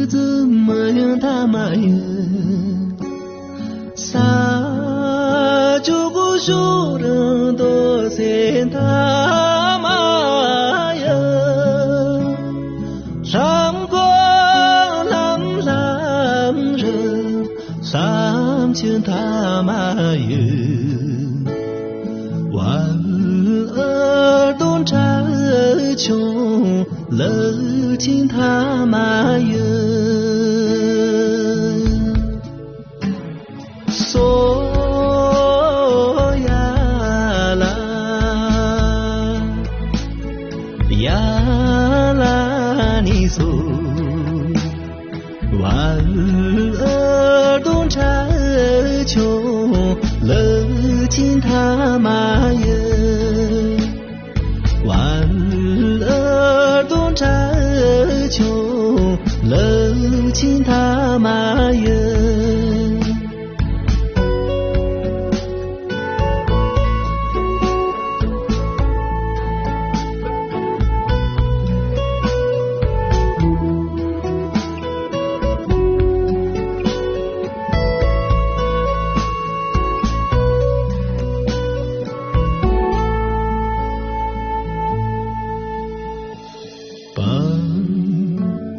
子没有他妈呀，啥就不说人都嫌他妈呀，上过蓝蓝人，上见他妈呀，万儿东拆穷，乐情他妈呀。呀啦你嗦，万儿东拆穷，乐情他妈呀，万儿东拆穷，乐情他妈呀。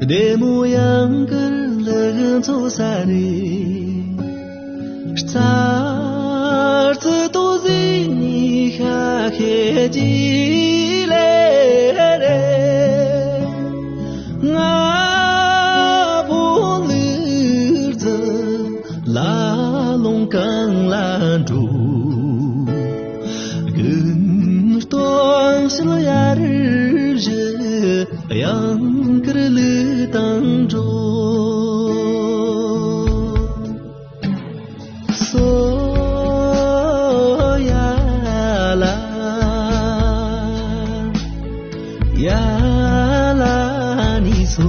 的模样跟人做啥的，啥子都是你看看起来的，我不日子拉拢更拦住，跟多少呀日子样个了当中，索呀啦你索，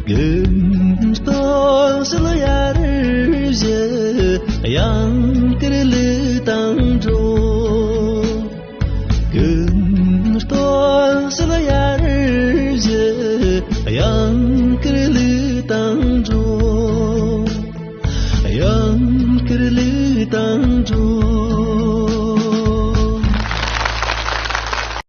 跟多少呀日子样个了当中，跟多少呀日子样个了当中。